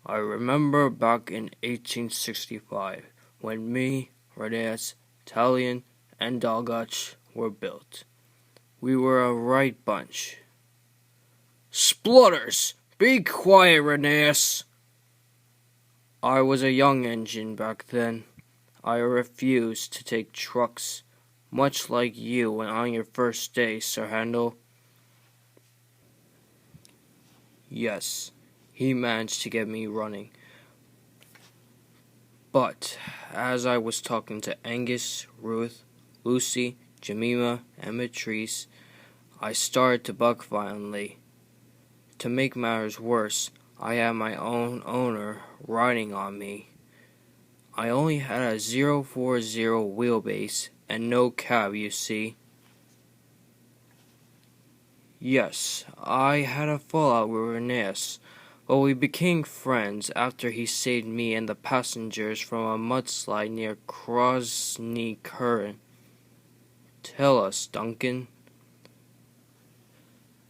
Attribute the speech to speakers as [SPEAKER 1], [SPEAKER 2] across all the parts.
[SPEAKER 1] I remember back in 1865 when me, Renes, Talion, and Dalgach were built. We were a right bunch. Splutters! Be quiet, Renes! I was a young engine back then. I refused to take trucks, much like you on your first day, Sir Handel. Yes, he managed to get me running. But as I was talking to Angus, Ruth, Lucy, Jemima, and Patrice, I started to buck violently. To make matters worse, I had my own owner riding on me. I only had a 040 wheelbase and no cab, you see. Yes, I had a fallout with Renes, but we became friends after he saved me and the passengers from a mudslide near Crosney Current. Tell us, Duncan.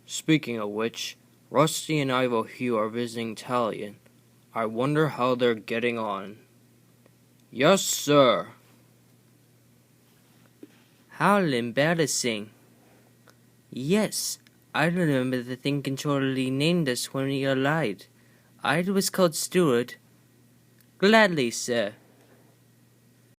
[SPEAKER 1] Speaking of which, Rusty and Ivo Hugh are visiting Talion. I wonder how they're getting on. Yes, sir.
[SPEAKER 2] How embarrassing. Yes, I remember the thing controller named us when we arrived. I was called Stewart. Gladly, sir.